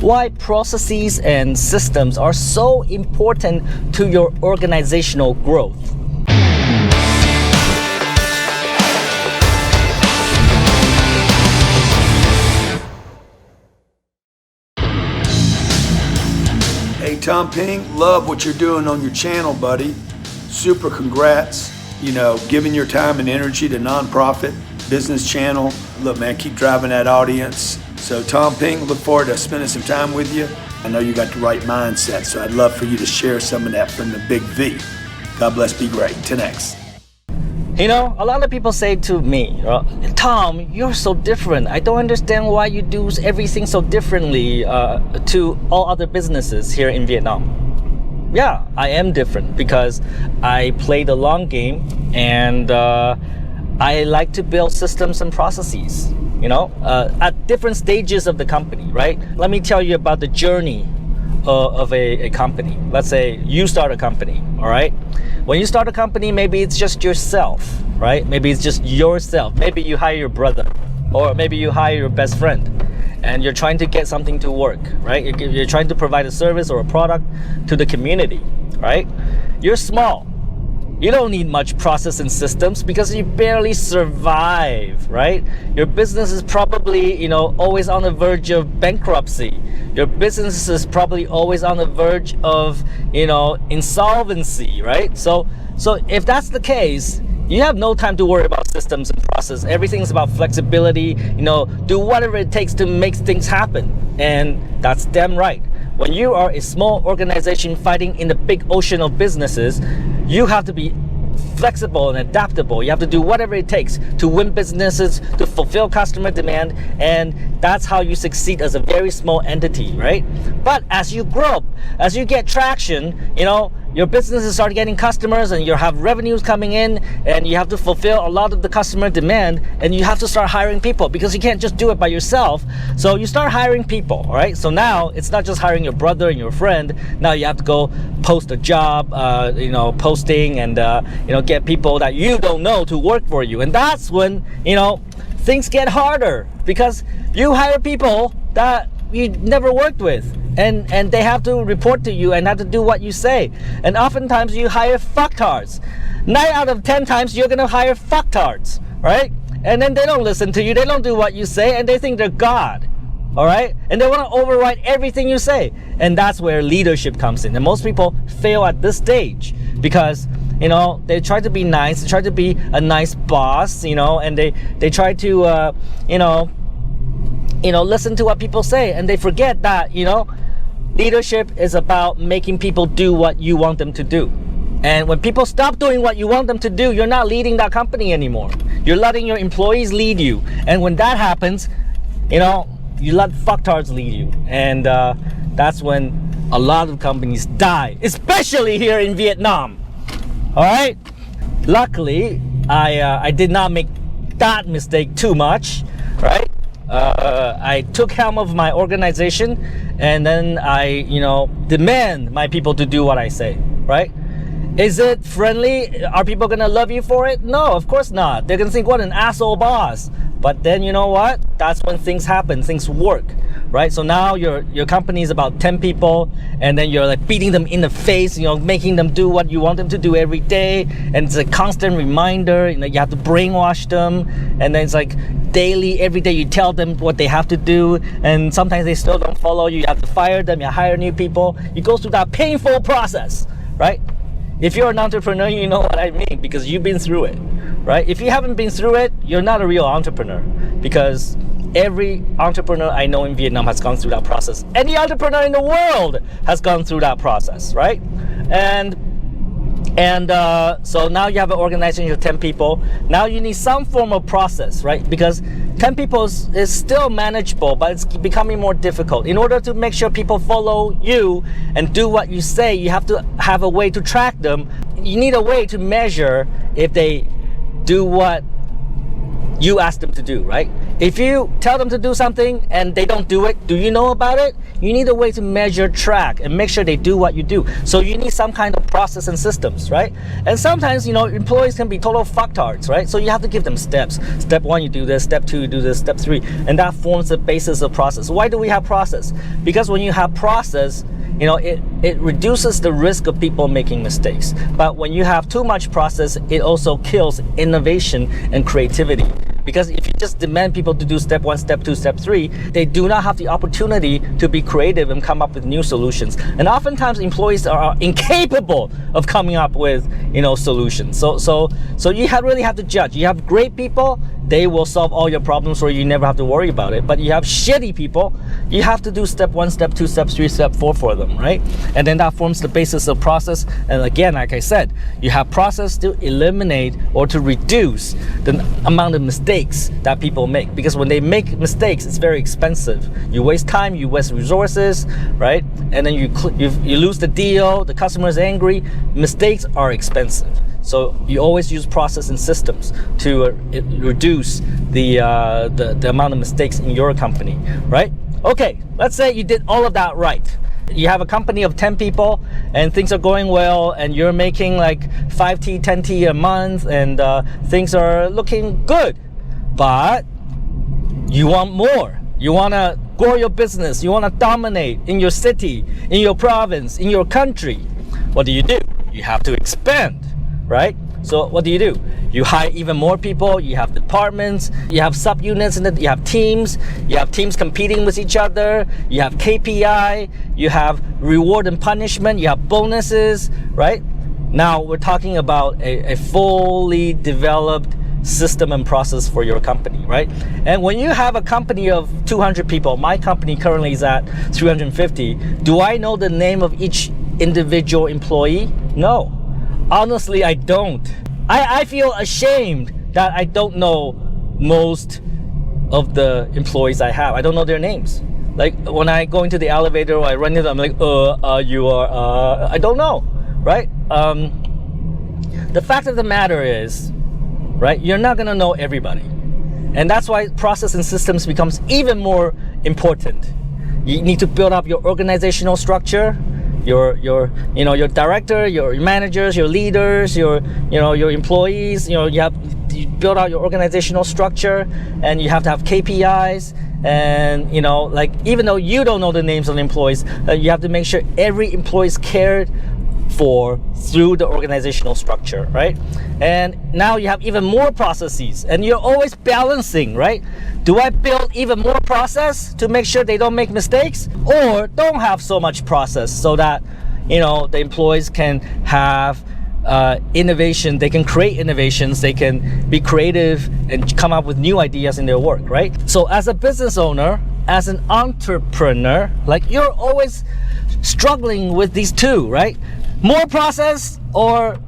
why processes and systems are so important to your organizational growth. Hey Tom Peng, love what you're doing on your channel, buddy. Super congrats. You know, giving your time and energy to nonprofit business channel. Look, man, keep driving that audience. So Tom Peng, look forward to spending some time with you. I know you got the right mindset, so I'd love for you to share some of that from the big V. God bless, be great. 10X. You know, a lot of people say to me, Tom, you're so different. I don't understand why you do everything so differently to all other businesses here in Vietnam. Yeah, I am different because I play the long game, and I like to build systems and processes, you know, at different stages of the company, right? Let me tell you about the journey of a company. Let's say you start a company, all right? When you start a company, maybe it's just yourself, right? Maybe it's just yourself. Maybe you hire your brother, or maybe you hire your best friend, and you're trying to get something to work, right? You're trying to provide a service or a product to the community, right? You're small. You don't need much process and systems because you barely survive, right? Your business is probably, you know, always on the verge of bankruptcy. Your business is probably always on the verge of, you know, insolvency, right? So if that's the case, you have no time to worry about systems and process. Everything's about flexibility, you know, do whatever it takes to make things happen. And that's damn right. When you are a small organization fighting in the big ocean of businesses, you have to be flexible and adaptable. You have to do whatever it takes to win businesses, to fulfill customer demand, and that's how you succeed as a very small entity, right? But as you grow, as you get traction, you know, your businesses start getting customers and you have revenues coming in, and you have to fulfill a lot of the customer demand, and you have to start hiring people because you can't just do it by yourself. So you start hiring people, all right? So now it's not just hiring your brother and your friend. Now you have to go post a job, you know, posting, and you know, get people that you don't know to work for you. And that's when, you know, things get harder because you hire people that you never worked with, and they have to report to you and have to do what you say. And oftentimes you hire fucktards. 9 out of 10 times you're gonna hire fucktards, right? And then they don't listen to you, they don't do what you say, and they think they're God, all right? And they want to override everything you say. And that's where leadership comes in. And most people fail at this stage because, you know, they try to be nice, they try to be a nice boss, you know, and they try to, you know, listen to what people say, and they forget that, you know, leadership is about making people do what you want them to do. And when people stop doing what you want them to do, you're not leading that company anymore. You're letting your employees lead you. And when that happens, you know, you let fucktards lead you. And that's when a lot of companies die, especially here in Vietnam. All right? Luckily, I did not make that mistake too much, right? I took helm of my organization, and then I, you know, demand my people to do what I say, right? Is it friendly? Are people gonna love you for it? No, of course not. They're gonna think, what an asshole boss. But then, you know what? That's when things happen, things work, right? So now your company is about 10 people, and then you're like beating them in the face, you know, making them do what you want them to do every day. And it's a constant reminder, you know, you have to brainwash them. And then it's like daily, every day you tell them what they have to do. And sometimes they still don't follow you. You have to fire them, you hire new people. You go through that painful process, right? If you're an entrepreneur, you know what I mean, because you've been through it, right? If you haven't been through it, you're not a real entrepreneur, because every entrepreneur I know in Vietnam has gone through that process. Any entrepreneur in the world has gone through that process, right? And so now you have an organization of 10 people. Now you need some form of process, right? Because 10 people is still manageable, but it's becoming more difficult. In order to make sure people follow you and do what you say, you have to have a way to track them. You need a way to measure if they do what you ask them to do, right? If you tell them to do something and they don't do it, do you know about it? You need a way to measure, track, and make sure they do what you do. So you need some kind of process and systems, right? And sometimes, employees can be total fucktards, right? So you have to give them steps. Step 1, you do this. Step 2, you do this. Step 3. And that forms the basis of process. Why do we have process? Because when you have process, it reduces the risk of people making mistakes. But when you have too much process, it also kills innovation and creativity. Because if you just demand people to do step 1, step 2, step 3, they do not have the opportunity to be creative and come up with new solutions. And oftentimes employees are incapable of coming up with, solutions. So you really have to judge. You have great people, they will solve all your problems, or you never have to worry about it. But you have shitty people, you have to do step 1, step 2, step 3, step 4 for them, right? And then that forms the basis of process. And again, like I said, you have process to eliminate or to reduce the amount of mistakes that people make, because when they make mistakes, it's very expensive. You waste time, you waste resources, right? And then you lose the deal, the customer is angry. Mistakes are expensive. So you always use process and systems to reduce the amount of mistakes in your company, right? Okay, let's say you did all of that right. You have a company of 10 people and things are going well and you're making like 5T, 10T a month and things are looking good. But you want more. You want to grow your business. You want to dominate in your city, in your province, in your country. What do? You have to expand, right? So what do? You hire even more people. You have departments. You have subunits, and you have teams. You have teams competing with each other. You have KPI. You have reward and punishment. You have bonuses, right? Now we're talking about a fully developed system and process for your company, right? And when you have a company of 200 people, my company currently is at 350, do I know the name of each individual employee? No. Honestly, I don't. I feel ashamed that I don't know most of the employees I have. I don't know their names. Like when I go into the elevator or I run into them, I'm like, I don't know, right? The fact of the matter is, right, you're not gonna know everybody. And that's why process and systems becomes even more important. You need to build up your organizational structure, your director, your managers, your leaders, your employees. You build out your organizational structure, and you have to have KPIs. And even though you don't know the names of the employees, you have to make sure every employee is cared for through the organizational structure, right? And now you have even more processes, and you're always balancing, right? Do I build even more process to make sure they don't make mistakes, or don't have so much process so that the employees can have innovation, they can create innovations, they can be creative and come up with new ideas in their work, right? So as a business owner, as an entrepreneur, you're always struggling with these two, right? More process or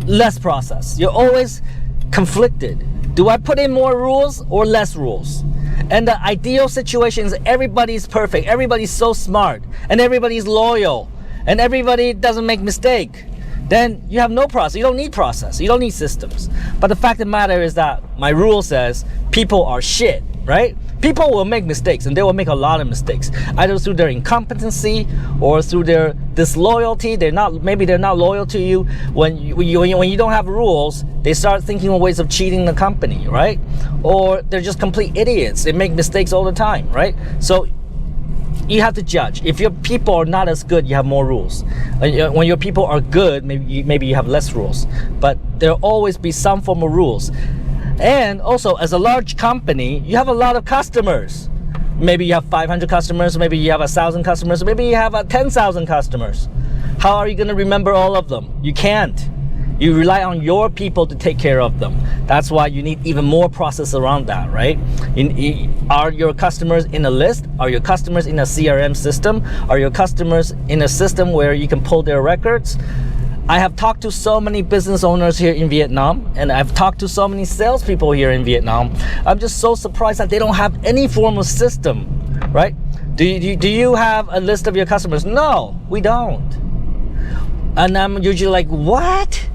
less process. You're always conflicted. Do I put in more rules or less rules? And the ideal situation is everybody's perfect, everybody's so smart, and everybody's loyal, and everybody doesn't make mistake. Then you have no process. You don't need process. You don't need systems. But the fact of the matter is that my rule says people are shit, right? People will make mistakes, and they will make a lot of mistakes, either through their incompetency or through their disloyalty. Maybe they're not loyal to you. When you don't have rules, they start thinking of ways of cheating the company, right? Or they're just complete idiots. They make mistakes all the time, right? So you have to judge. If your people are not as good, you have more rules. When your people are good, maybe you have less rules. But there'll always be some form of rules. And also, as a large company, you have a lot of customers. Maybe you have 500 customers, maybe you have 1,000 customers, maybe you have 10,000 customers. How are you going to remember all of them? You can't. You rely on your people to take care of them. That's why you need even more process around that, right? Are your customers in a list? Are your customers in a CRM system? Are your customers in a system where you can pull their records? I have talked to so many business owners here in Vietnam, and I've talked to so many salespeople here in Vietnam. I'm just so surprised that they don't have any form of system, right? Do you have a list of your customers? No, we don't. And I'm usually like, what?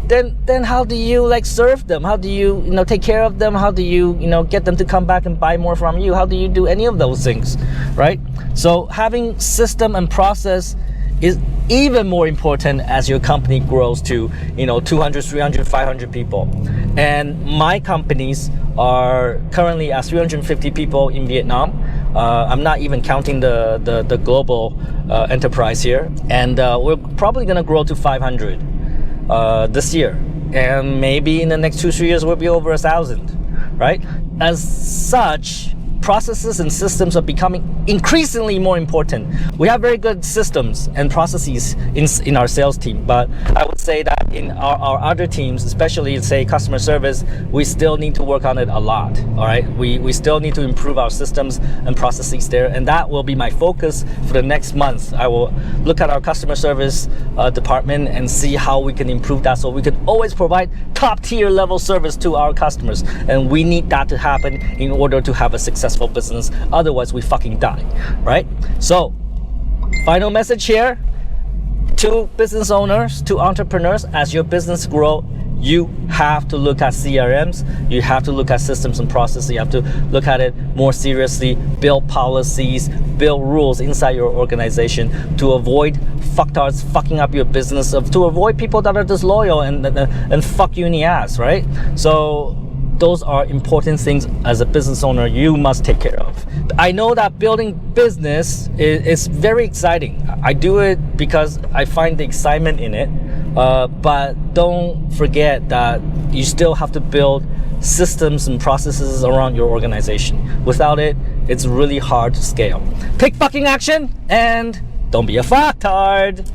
then how do you like serve them? How do you take care of them? How do you get them to come back and buy more from you? How do you do any of those things, right? So having system and process is even more important as your company grows to 200, 300, 500 people. And my companies are currently at 350 people in Vietnam. I'm not even counting the global enterprise here, and we're probably gonna grow to 500 this year, and maybe in the next 2-3 years we'll be over 1,000, right? As such, processes and systems are becoming increasingly more important. We have very good systems and processes in our sales team, but I would say that in our other teams, especially say customer service, we still need to work on it a lot. All right, we still need to improve our systems and processes there, and that will be my focus for the next month. I will look at our customer service department and see how we can improve that, so we can always provide top tier level service to our customers, and we need that to happen in order to have a successful business. Otherwise we fucking die, right? So final message here to business owners, to entrepreneurs: as your business grow, you have to look at CRMs, you have to look at systems and processes, you have to look at it more seriously, build policies, build rules inside your organization to avoid fucktards fucking up your business, to avoid people that are disloyal and fuck you in the ass, right? So those are important things as a business owner you must take care of. I know that building business is very exciting. I do it because I find the excitement in it, but don't forget that you still have to build systems and processes around your organization. Without it, it's really hard to scale. Take fucking action and don't be a fucktard.